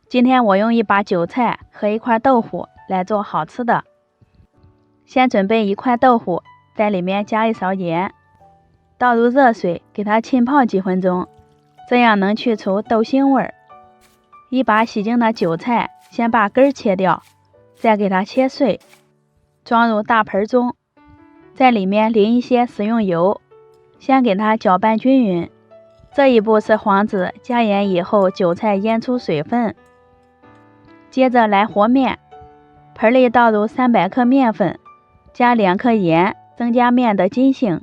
今天我用一把韭菜和一块豆腐来做好吃的。先准备一块豆腐，在里面加一勺盐，倒入热水给它浸泡几分钟，这样能去除豆腥味儿。一把洗净的韭菜，先把根儿切掉，再给它切碎，装入大盆中，在里面淋一些食用油，先给它搅拌均匀。这一步是防止加盐以后韭菜腌出水分。接着来和面，盆里倒入300克面粉，加2克盐，增加面的筋性，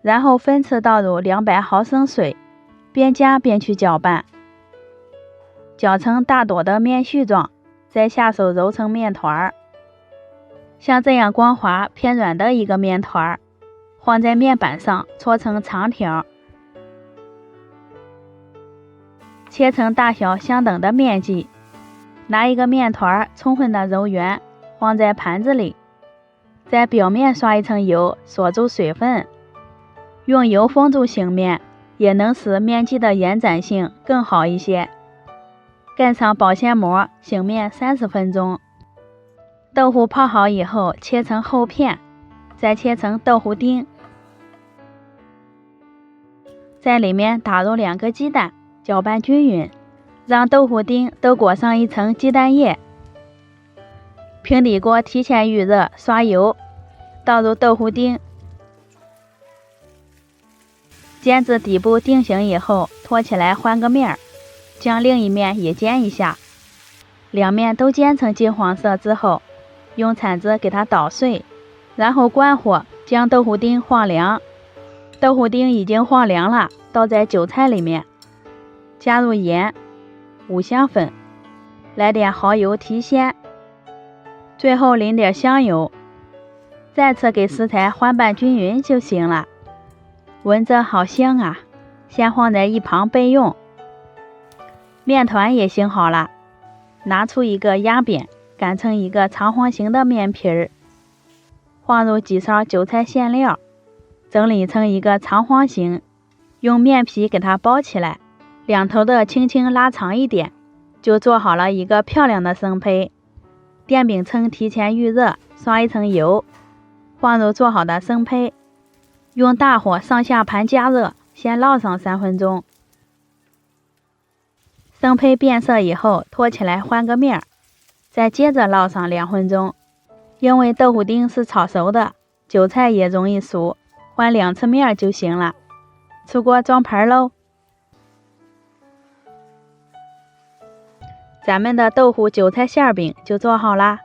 然后分次倒入200毫升水，边加边去搅拌，搅成大朵的面絮状，再下手揉成面团。像这样光滑偏软的一个面团，放在面板上搓成长条，切成大小相等的面剂。拿一个面团充分的揉圆，放在盘子里，在表面刷一层油，锁住水分。用油封住醒面，也能使面剂的延展性更好一些。盖上保鲜膜，醒面30分钟。豆腐泡好以后，切成厚片，再切成豆腐丁，在里面打入2个鸡蛋，搅拌均匀，让豆腐丁都裹上一层鸡蛋液。平底锅提前预热，刷油，倒入豆腐丁，煎至底部定型以后，托起来翻个面，将另一面也煎一下。两面都煎成金黄色之后，用铲子给它捣碎，然后关火，将豆腐丁放凉。豆腐丁已经放凉了，倒在韭菜里面，加入盐、五香粉，来点蚝油提鲜，最后淋点香油，再次给食材翻拌均匀就行了。闻着好香啊，先放在一旁备用。面团也醒好了，拿出一个压扁，擀成一个长方形的面皮儿，放入几勺韭菜馅料，整理成一个长方形，用面皮给它包起来，两头的轻轻拉长一点，就做好了一个漂亮的生胚。电饼铛提前预热，刷一层油，放入做好的生胚，用大火上下盘加热，先烙上3分钟。生胚变色以后，托起来翻个面，再接着烙上2分钟。因为豆腐丁是炒熟的，韭菜也容易熟，翻2次面就行了。出锅装盘喽。咱们的豆腐韭菜馅饼就做好啦。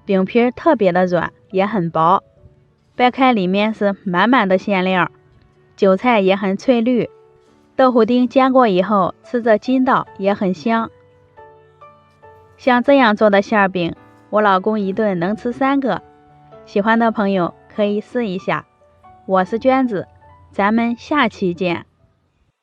饼皮特别的软，也很薄，掰开里面是满满的馅料，韭菜也很翠绿，豆腐丁煎过以后吃着筋道，也很香。像这样做的馅饼，我老公一顿能吃3个，喜欢的朋友可以试一下。我是娟子，咱们下期见。